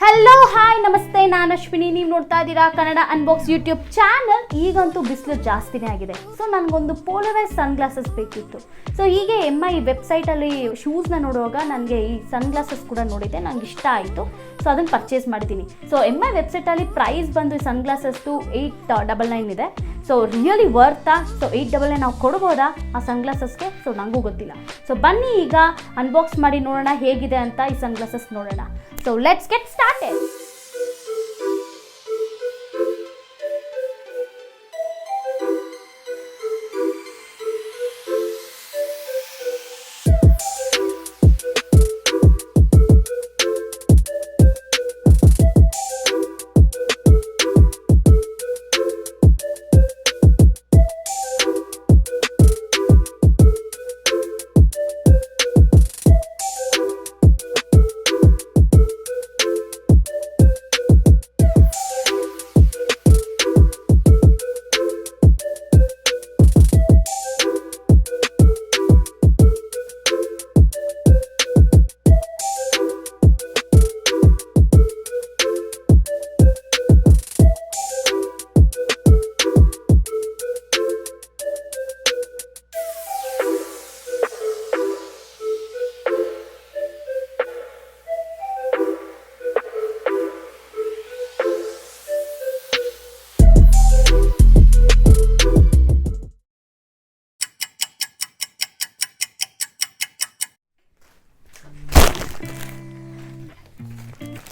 Hello hi ನಮಸ್ತೆ, ನಾನು ಅಶ್ವಿನಿ. ನೀವು ನೋಡ್ತಾ ಇದ್ದೀರಾ ಕನ್ನಡ ಅನ್ಬಾಕ್ಸ್ ಯೂಟ್ಯೂಬ್ ಚಾನಲ್. ಈಗಂತೂ ಬಿಸಿಲು ಜಾಸ್ತಿನೇ ಆಗಿದೆ. ಸೊ ನನಗೊಂದು ಪೋಲರೈಸ್ ಸನ್ ಗ್ಲಾಸಸ್ ಬೇಕಿತ್ತು. ಸೊ ಹೀಗೆ MI ವೆಬ್ಸೈಟಲ್ಲಿ ಶೂಸ್ನ ನೋಡುವಾಗ ನನಗೆ ಈ ಸನ್ ಗ್ಲಾಸಸ್ ಕೂಡ ನೋಡಿದ್ದೆ, ನನಗೆ ಇಷ್ಟ ಆಯಿತು. ಸೊ ಅದನ್ನು ಪರ್ಚೇಸ್ ಮಾಡಿದ್ದೀನಿ. ಸೊ MI ವೆಬ್ಸೈಟಲ್ಲಿ ಪ್ರೈಸ್ ಬಂದು ಸನ್ ಗ್ಲಾಸಸ್ದು 899 ಇದೆ. So really ವರ್ತಾ? ಸೊ 899 ನಾವು ಕೊಡ್ಬೋದಾ ಆ ಸನ್ ಗ್ಲಾಸಸ್ಗೆ? ಸೊ ನನಗೂ ಗೊತ್ತಿಲ್ಲ. ಸೊ ಬನ್ನಿ ಈಗ ಅನ್ಬಾಕ್ಸ್ ಮಾಡಿ ನೋಡೋಣ ಹೇಗಿದೆ ಅಂತ ಈ ಸನ್ ಗ್ಲಾಸಸ್ ನೋಡೋಣ. So let's get started.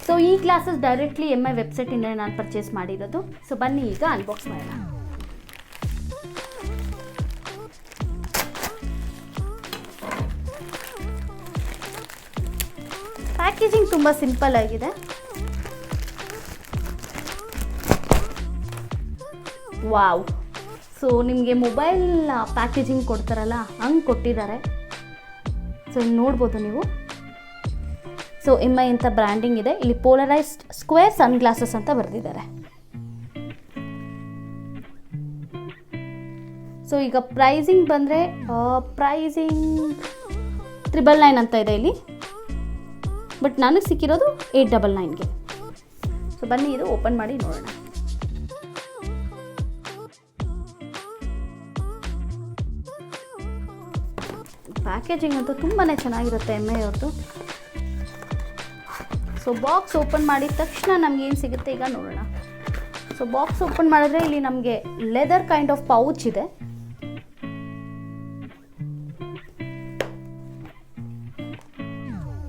So ಈ ಗ್ಲಾಸಸ್ ಡೈರೆಕ್ಟ್ಲಿ MI ವೆಬ್ಸೈಟಿಂದ ನಾನು ಪರ್ಚೇಸ್ ಮಾಡಿರೋದು. ಸೊ ಬನ್ನಿ ಈಗ ಅನ್ಬಾಕ್ಸ್ ಮಾಡೋಣ. ಪ್ಯಾಕೇಜಿಂಗ್ ತುಂಬ ಸಿಂಪಲ್ ಆಗಿದೆ. ವಾವ್! ಸೊ ನಿಮಗೆ ಮೊಬೈಲ್ ಪ್ಯಾಕೇಜಿಂಗ್ ಕೊಡ್ತಾರಲ್ಲ ಹಂಗೆ ಕೊಟ್ಟಿದ್ದಾರೆ. ಸೊ ನೋಡ್ಬೋದು ನೀವು. ಸೊ MI ಅಂತ ಬ್ರ್ಯಾಂಡಿಂಗ್ ಇದೆ. ಇಲ್ಲಿ ಪೋಲರೈಸ್ಡ್ ಸ್ಕ್ವೇರ್ ಸನ್ ಗ್ಲಾಸಸ್ ಅಂತ ಬರೆದಿದ್ದಾರೆ. ಸೊ ಈಗ ಪ್ರೈಸಿಂಗ್ ಬಂದರೆ ಪ್ರೈಸಿಂಗ್ 999 ಅಂತ ಇದೆ ಇಲ್ಲಿ. ಬಟ್ ನನಗೆ ಸಿಕ್ಕಿರೋದು 899ಗೆ. ಸೊ ಬನ್ನಿ ಇದು ಓಪನ್ ಮಾಡಿ ನೋಡೋಣ. ಪ್ಯಾಕೇಜಿಂಗ್ ಅಂತೂ ತುಂಬಾ ಚೆನ್ನಾಗಿರುತ್ತೆ MI ಅವ್ರದ್ದು. ಸೊ ಬಾಕ್ಸ್ ಓಪನ್ ಮಾಡಿದ ತಕ್ಷಣ ನಮ್ಗೆ ಏನು ಸಿಗುತ್ತೆ ಈಗ ನೋಡೋಣ. ಸೊ ಬಾಕ್ಸ್ ಓಪನ್ ಮಾಡಿದ್ರೆ ಇಲ್ಲಿ ನಮಗೆ ಲೆದರ್ ಕೈಂಡ್ ಆಫ್ ಪೌಚ್ ಇದೆ.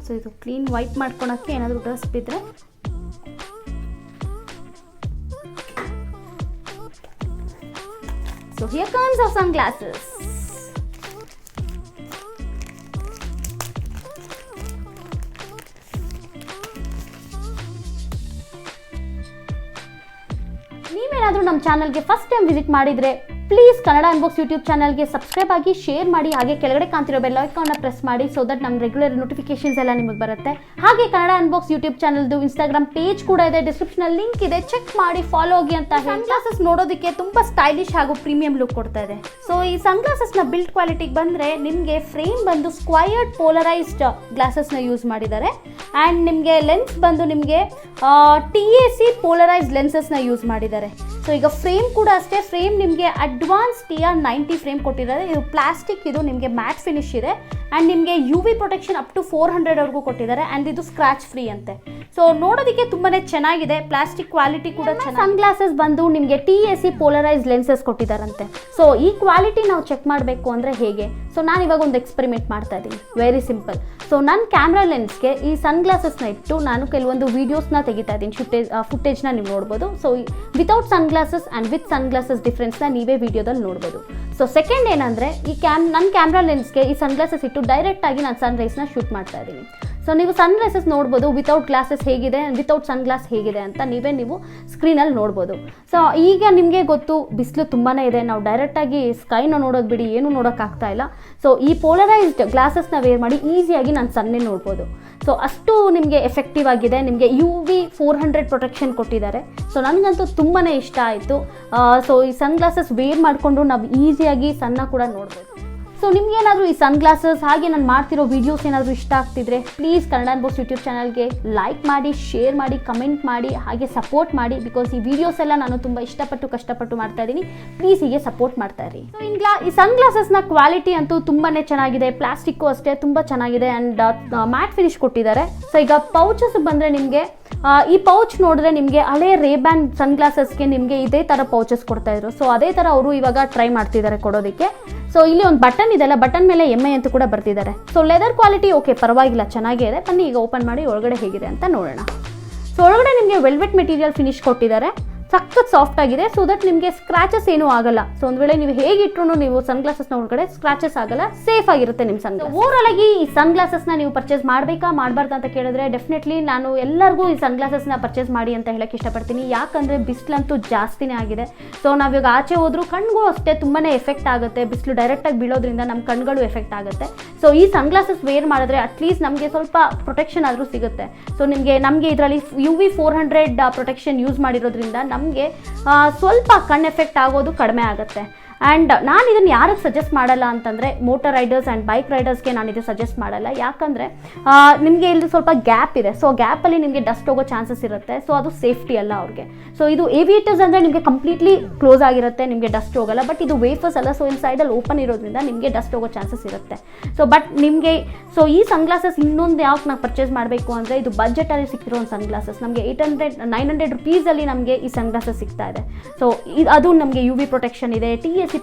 ಸೊ ಇದು ಕ್ಲೀನ್ ವೈಟ್ ಮಾಡ್ಕೊಳಕ್ಕೆ ಏನಾದರೂ ಡ್ರೆಸ್ ಬಿದ್ದರೆ so here comes of sun glasses. ನೀವೇನಾದರೂ ನಮ್ಮ ಚಾನಲ್ಗೆ ಫಸ್ಟ್ ಟೈಮ್ ವಿಸಿಟ್ ಮಾಡಿದರೆ ಪ್ಲೀಸ್ ಕನ್ನಡ ಅನ್ಬಾಕ್ಸ್ ಯೂಟ್ಯೂಬ್ ಚಾನಲ್ಗೆ ಸಬ್ಸ್ಕ್ರೈಬ್ ಆಗಿ, ಶೇರ್ ಮಾಡಿ, ಹಾಗೆ ಕೆಳಗಡೆ ಕಾಣ್ತಿರೋ ಬೆಲ್ ಐಕಾನ್ನ ಪ್ರೆಸ್ ಮಾಡಿ. ಸೊ ದಟ್ ನಮ್ಮ ರೆಗ್ಯುಲರ್ ನೋಟಿಫಿಕೇಶನ್ಸ್ ಎಲ್ಲ ನಿಮಗೆ ಬರುತ್ತೆ. ಹಾಗೆ ಕನ್ನಡ ಅನ್ಬಾಕ್ಸ್ ಯೂಟ್ಯೂಬ್ ಚಾನಲ್ದು ಇನ್ಸ್ಟಾಗ್ರಾಮ್ ಪೇಜ್ ಕೂಡ ಇದೆ, ಡಿಸ್ಕ್ರಿಪ್ಷನಲ್ಲಿ ಲಿಂಕ್ ಇದೆ, ಚೆಕ್ ಮಾಡಿ, ಫಾಲೋ ಆಗಿ ಅಂತ ಹೇಳಿ. ಸನ್ ಗ್ಲಾಸಸ್ ನೋಡೋದಕ್ಕೆ ತುಂಬ ಸ್ಟೈಲಿಶ್ ಹಾಗೂ ಪ್ರೀಮಿಯಂ ಲುಕ್ ಕೊಡ್ತಾ ಇದೆ. ಸೊ ಈ ಸನ್ ಗ್ಲಾಸಸ್ನ ಬಿಲ್ಡ್ ಕ್ವಾಲಿಟಿಗೆ ಬಂದರೆ ನಿಮಗೆ ಫ್ರೇಮ್ ಬಂದು ಸ್ಕ್ವಯರ್ಡ್ ಪೋಲರೈಸ್ಡ್ ಗ್ಲಾಸಸ್ನ ಯೂಸ್ ಮಾಡಿದ್ದಾರೆ. ಆ್ಯಂಡ್ ನಿಮಗೆ ಲೆನ್ಸ್ ಬಂದು ನಿಮಗೆ TAC ಪೋಲರೈಸ್ಡ್ ಲೆನ್ಸಸ್ನ ಯೂಸ್ ಮಾಡಿದ್ದಾರೆ. ಸೊ ಈಗ ಫ್ರೇಮ್ ಕೂಡ ಅಷ್ಟೇ. ಫ್ರೇಮ್ ನಿಮಗೆ ಅಡ್ವಾನ್ಸ್ TR90 ಫ್ರೇಮ್ ಕೊಟ್ಟಿದ್ದಾರೆ. ಇದು ಪ್ಲಾಸ್ಟಿಕ್, ಇದು ನಿಮಗೆ ಮ್ಯಾಟ್ ಫಿನಿಶ್ ಇದೆ. ಆ್ಯಂಡ್ ನಿಮಗೆ UV ಪ್ರೊಟೆಕ್ಷನ್ ಅಪ್ ಟು 400ವರೆಗೂ ಕೊಟ್ಟಿದ್ದಾರೆ. ಆ್ಯಂಡ್ ಇದು ಸ್ಕ್ರಾಚ್ ಫ್ರೀ ಅಂತೆ. ಸೊ ನೋಡೋದಕ್ಕೆ ತುಂಬಾ ಚೆನ್ನಾಗಿದೆ. ಪ್ಲಾಸ್ಟಿಕ್ ಕ್ವಾಲಿಟಿ ಕೂಡ ಚೆನ್ನಾಗಿ. ಸನ್ ಗ್ಲಾಸಸ್ ಬಂದು ನಿಮಗೆ TAC ಪೋಲರೈಸ್ಡ್ ಲೆನ್ಸಸ್ ಕೊಟ್ಟಿದ್ದಾರಂತೆ. ಸೊ ಈ ಕ್ವಾಲಿಟಿ ನಾವು ಚೆಕ್ ಮಾಡಬೇಕು ಅಂದರೆ ಹೇಗೆ? ಸೊ ನಾನು ಇವಾಗ ಒಂದು ಎಕ್ಸ್ಪೆರಿಮೆಂಟ್ ಮಾಡ್ತಾ ಇದ್ದೀನಿ. Very simple. ಸೊ ನನ್ನ ಕ್ಯಾಮ್ರಾ ಲೆನ್ಸ್ಗೆ ಈ ಸನ್ ಗ್ಲಾಸಸ್ನ ಇಟ್ಟು ನಾನು ಕೆಲವೊಂದು ವೀಡಿಯೋಸ್ನ ತೆಗಿತಾ ಇದ್ದೀನಿ. ಫುಟೇಜ್ನ ನೀವು ನೋಡ್ಬೋದು. So without sun glasses and with sun glasses ಡಿಫ್ರೆನ್ಸ್ನ ನೀವೇ ವಿಡಿಯೋದಲ್ಲಿ ನೋಡ್ಬೋದು. ಸೊ ಸೆಕೆಂಡ್ ಏನಂದರೆ ನನ್ನ ಕ್ಯಾಮ್ರಾ ಲೆನ್ಸ್ಗೆ ಈ ಸನ್ ಗ್ಲಾಸಸ್ ಇಟ್ಟು ಡೈರೆಕ್ಟಾಗಿ ನಾನು ಸನ್ ರೈಸ್ನ ಶೂಟ್ ಮಾಡ್ತಾ ಇದ್ದೀನಿ. ಸೊ ನೀವು ಸನ್ ರೈಸಸ್ ನೋಡ್ಬೋದು, ವಿತೌಟ್ ಗ್ಲಾಸಸ್ ಹೇಗಿದೆ, ವಿತೌಟ್ ಸನ್ ಗ್ಲಾಸ್ ಹೇಗಿದೆ ಅಂತ ನೀವು ಸ್ಕ್ರೀನಲ್ಲಿ ನೋಡ್ಬೋದು. ಸೊ ಈಗ ನಿಮಗೆ ಗೊತ್ತು ಬಿಸಿಲು ತುಂಬಾ ಇದೆ, ನಾವು ಡೈರೆಕ್ಟಾಗಿ ಸ್ಕೈನ ನೋಡೋದು ಬಿಡಿ ಏನೂ ನೋಡೋಕ್ಕಾಗ್ತಾ ಇಲ್ಲ. ಸೊ ಈ ಪೋಲರೈಸ್ಡ್ ಗ್ಲಾಸಸ್ನ ವೇರ್ ಮಾಡಿ ಈಸಿಯಾಗಿ ನಾನು ಸನ್ನೇ ನೋಡ್ಬೋದು. ಸೊ ಅಷ್ಟು ನಿಮಗೆ ಎಫೆಕ್ಟಿವ್ ಆಗಿದೆ. ನಿಮಗೆ UV 400 ಪ್ರೊಟೆಕ್ಷನ್ ಕೊಟ್ಟಿದ್ದಾರೆ. ಸೊ ನನಗಂತೂ ತುಂಬಾ ಇಷ್ಟ ಆಯಿತು. ಸೊ ಈ ಸನ್ ಗ್ಲಾಸಸ್ ವೇರ್ ಮಾಡಿಕೊಂಡು ನಾವು ಈಸಿಯಾಗಿ ಸನ್ನ ಕೂಡ ನೋಡ್ಬೋದು. ಸೊ ನಿಮ್ಗೇನಾದರೂ ಈ ಸನ್ ಗ್ಲಾಸಸ್ ಹಾಗೆ ನಾನು ಮಾಡ್ತಿರೋ ವೀಡಿಯೋಸ್ ಏನಾದರೂ ಇಷ್ಟ ಆಗ್ತಿದ್ರೆ ಪ್ಲೀಸ್ ಕನ್ನಡ ಅನ್ಬಾಕ್ಸ್ ಯೂಟ್ಯೂಬ್ ಚಾನಲ್ಗೆ ಲೈಕ್ ಮಾಡಿ, ಶೇರ್ ಮಾಡಿ, ಕಮೆಂಟ್ ಮಾಡಿ, ಹಾಗೆ ಸಪೋರ್ಟ್ ಮಾಡಿ. ಬಿಕಾಸ್ ಈ ವಿಡಿಯೋಸ್ ಎಲ್ಲ ನಾನು ತುಂಬ ಇಷ್ಟಪಟ್ಟು ಕಷ್ಟಪಟ್ಟು ಮಾಡ್ತಾ ಇದ್ದೀನಿ. ಪ್ಲೀಸ್ ಹೀಗೆ ಸಪೋರ್ಟ್ ಮಾಡ್ತಾ ಇರಿ. ಸೊ ಈ ಸನ್ ಗ್ಲಾಸಸ್ನ ಕ್ವಾಲಿಟಿ ಅಂತೂ ತುಂಬಾ ಚೆನ್ನಾಗಿದೆ. ಪ್ಲಾಸ್ಟಿಕ್ಕು ಅಷ್ಟೇ ತುಂಬ ಚೆನ್ನಾಗಿದೆ ಆ್ಯಂಡ್ ಮ್ಯಾಟ್ ಫಿನಿಶ್ ಕೊಟ್ಟಿದ್ದಾರೆ. ಸೊ ಈಗ ಪೌಚಸ್ ಬಂದರೆ ನಿಮಗೆ ಈ ಪೌಚ್ ನೋಡಿದ್ರೆ ನಿಮಗೆ ಹಳೆ ರೇಬ್ಯಾನ್ ಸನ್ ಗ್ಲಾಸಸ್ಗೆ ನಿಮಗೆ ಇದೇ ಥರ ಪೌಚಸ್ ಕೊಡ್ತಾ ಇದ್ರು. ಸೊ ಅದೇ ಥರ ಅವರು ಇವಾಗ ಟ್ರೈ ಮಾಡ್ತಿದ್ದಾರೆ ಕೊಡೋದಕ್ಕೆ. ಸೊ ಇಲ್ಲಿ ಒಂದು ಬಟನ್ ಇದೆಲ್ಲ, ಬಟನ್ ಮೇಲೆ MI ಅಂತ ಕೂಡ ಬರ್ತಿದ್ದಾರೆ. ಸೊ ಲೆದರ್ ಕ್ವಾಲಿಟಿ ಓಕೆ, ಪರವಾಗಿಲ್ಲ, ಚೆನ್ನಾಗೇ ಇದೆ. ಬನ್ನಿ ಈಗ ಓಪನ್ ಮಾಡಿ ಒಳಗಡೆ ಹೇಗಿದೆ ಅಂತ ನೋಡೋಣ. ಸೊ ಒಳಗಡೆ ನಿಮಗೆ ವೆಲ್ವೆಟ್ ಮೆಟೀರಿಯಲ್ ಫಿನಿಶ್ ಕೊಟ್ಟಿದ್ದಾರೆ. ಸಖತ್ ಸಾಫ್ಟ್ ಆಗಿದೆ. ಸೊ ದಟ್ ನಿಮಗೆ ಸ್ಕ್ರಾಚಸ್ ಏನೂ ಆಗಲ್ಲ. ಸೊ ಒಂದು ವೇಳೆ ನೀವು ಹೇಗಿಟ್ರು ನೀವು ಸನ್ ಗ್ಲಾಸಸ್ನ ಒಳಗಡೆ ಸ್ಕ್ರಾಚಸ್ ಆಗಲ್ಲ, ಸೇಫ್ ಆಗಿರುತ್ತೆ ನಿಮ್ಮ ಸನ್ ಗ್ಲಾಸ್. ಓವರಾಲ್ ಆಗಿ ಈ ಸನ್ ಗ್ಲಾಸಸ್ನ ನೀವು ಪರ್ಚೇಸ್ ಮಾಡಬೇಕಾ ಮಾಡಬಾರ್ದು ಅಂತ ಕೇಳಿದ್ರೆ ಡೆಫಿನೆಟ್ಲಿ ನಾನು ಎಲ್ಲರಿಗೂ ಈ ಸನ್ ಗ್ಲಾಸಸ್ನ ಪರ್ಚೇಸ್ ಮಾಡಿ ಅಂತ ಹೇಳಕ್ಕೆ ಇಷ್ಟಪಡ್ತೀನಿ. ಯಾಕಂದರೆ ಬಿಸಿಲಂತೂ ಜಾಸ್ತಿನೇ ಆಗಿದೆ. ಸೊ ನಾವಿವಾಗ ಆಚೆ ಹೋದ್ರೂ ಕಣ್ಗೂ ಅಷ್ಟೇ ತುಂಬಾ ಎಫೆಕ್ಟ್ ಆಗುತ್ತೆ. ಬಿಸಿಲು ಡೈರೆಕ್ಟಾಗಿ ಬೀಳೋದ್ರಿಂದ ನಮ್ಮ ಕಣ್ಗಳು ಎಫೆಕ್ಟ್ ಆಗುತ್ತೆ. ಸೊ ಈ ಸನ್ ಗ್ಲಾಸಸ್ ವೇರ್ ಮಾಡಿದ್ರೆ ಅಟ್ಲೀಸ್ಟ್ ನಮಗೆ ಸ್ವಲ್ಪ ಪ್ರೊಟೆಕ್ಷನ್ ಆದರೂ ಸಿಗುತ್ತೆ. ಸೊ ನಮಗೆ ಇದರಲ್ಲಿ UV 400 ಪ್ರೊಟೆಕ್ಷನ್ ಯೂಸ್ ಮಾಡಿರೋದ್ರಿಂದ ನಮಗೆ ಸ್ವಲ್ಪ ಕಣ್ ಎಫೆಕ್ಟ್ ಆಗೋದು ಕಡಿಮೆ ಆಗುತ್ತೆ. ಆ್ಯಂಡ್ ನಾನು ಇದನ್ನು ಯಾರಿಗೆ ಸಜೆಸ್ಟ್ ಮಾಡಲ್ಲ ಅಂತಂದರೆ ಮೋಟರ್ ರೈಡರ್ಸ್ ಆ್ಯಂಡ್ ಬೈಕ್ ರೈಡರ್ಸ್ಗೆ ನಾನು ಇದು ಸಜೆಸ್ಟ್ ಮಾಡಲ್ಲ. ಯಾಕಂದರೆ ನಿಮಗೆ ಇಲ್ಲಿ ಸ್ವಲ್ಪ ಗ್ಯಾಪ್ ಇದೆ. ಸೊ ಗ್ಯಾಪಲ್ಲಿ ನಿಮಗೆ ಡಸ್ಟ್ ಹೋಗೋ ಚಾನ್ಸಸ್ ಇರುತ್ತೆ. ಸೊ ಅದು ಸೇಫ್ಟಿ ಅಲ್ಲ ಅವ್ರಿಗೆ. ಸೊ ಇದು ಏವಿಯೇಟರ್ಸ್ ಅಂದರೆ ನಿಮಗೆ ಕಂಪ್ಲೀಟ್ಲಿ ಕ್ಲೋಸ್ ಆಗಿರುತ್ತೆ, ನಿಮಗೆ ಡಸ್ಟ್ ಹೋಗಲ್ಲ. ಬಟ್ ಇದು ವೇಫರ್ಸ್ ಅಲ್ಲ. ಸೊ ಇಲ್ಲಿ ಸೈಡಲ್ಲಿ ಓಪನ್ ಇರೋದ್ರಿಂದ ನಿಮಗೆ ಡಸ್ಟ್ ಹೋಗೋ ಚಾನ್ಸಸ್ ಇರುತ್ತೆ. ಸೊ ಬಟ್ ನಿಮಗೆ ಈ ಸನ್ ಗ್ಲಾಸಸ್ ಇನ್ನೊಂದು ಯಾಕೆ ನಾವು ಪರ್ಚೇಸ್ ಮಾಡಬೇಕು ಅಂದರೆ ಇದು ಬಜೆಟಲ್ಲಿ ಸಿಕ್ಕಿರೋ ಒಂದು ಸನ್ ಗ್ಲಾಸಸ್ ನಮಗೆ 800-900 ರುಪೀಸಲ್ಲಿ ನಮಗೆ ಈ ಸನ್ ಗ್ಲಾಸಸ್ ಸಿಗ್ತಾ ಇದೆ. ಸೊ ಅದು ನಮಗೆ UV ಪ್ರೊಟೆಕ್ಷನ್ ಇದೆ,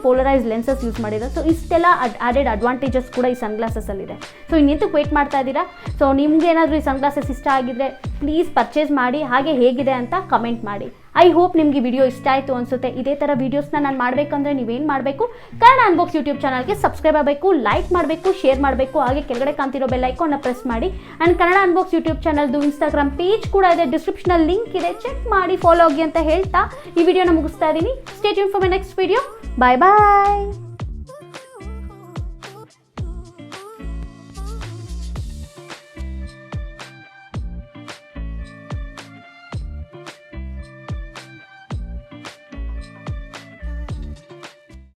Polarized ಲೆನ್ಸಸ್ ಯೂಸ್ ಮಾಡಿದ್ದಾರೆ. ಸೊ ಇಷ್ಟೆಲ್ಲ ಆಡೆಡ್ ಅಡ್ವಾಂಟೇಜಸ್ ಕೂಡ ಈ ಸನ್ ಗ್ಲಾಸಸ್ಸಲ್ಲಿದೆ. ಸೊ ಇನ್ನೆಂತಕ್ಕೆ ವೇಟ್ ಮಾಡ್ತಾ ಇದ್ದೀರಾ? ಸೊ ನಿಮ್ಗೆ ಏನಾದರೂ ಈ ಸನ್ ಗ್ಲಾಸಸ್ ಇಷ್ಟ ಆಗಿದ್ರೆ ಪ್ಲೀಸ್ ಪರ್ಚೇಸ್ ಮಾಡಿ, ಹಾಗೆ ಹೇಗಿದೆ ಅಂತ ಕಮೆಂಟ್ ಮಾಡಿ. ಐ ಹೋಪ್ ನಿಮಗೆ ವಿಡಿಯೋ ಇಷ್ಟ ಆಯಿತು ಅನಿಸುತ್ತೆ. ಇದೇ ಥರ ವೀಡಿಯೋಸ್ನ ನಾನು ಮಾಡಬೇಕಂದ್ರೆ ನೀವೇನು ಮಾಡಬೇಕು, ಕನ್ನಡ ಅನ್ಬಾಕ್ಸ್ ಯೂಟ್ಯೂಬ್ ಚಾನಲ್ಗೆ ಸಬ್ಸ್ಕ್ರೈಬ್ ಆಗಬೇಕು, ಲೈಕ್ ಮಾಡಬೇಕು, ಶೇರ್ ಮಾಡಬೇಕು, ಹಾಗೆ ಕೆಳಗಡೆ ಕಾಣ್ತಿರೋ ಬೆಲ್ ಐಕಾನ್ನ ಪ್ರೆಸ್ ಮಾಡಿ. ಆ್ಯಂಡ್ ಕನ್ನಡ ಅನ್ಬಾಕ್ಸ್ ಯೂಟ್ಯೂಬ್ ಚಾನಲ್ದು ಇನ್ಸ್ಟಾಗ್ರಾಮ್ ಪೇಜ್ ಕೂಡ ಇದೆ, ಡಿಸ್ಕ್ರಿಪ್ಷನಲ್ಲಿ ಲಿಂಕ್ ಇದೆ, ಚೆಕ್ ಮಾಡಿ, ಫಾಲೋ ಆಗಿ ಅಂತ ಹೇಳ್ತಾ ಈ ವಿಡಿಯೋನ ಮುಗಿಸ್ತಾ ಇದ್ದೀನಿ. Stay tune for my next video. Bye bye.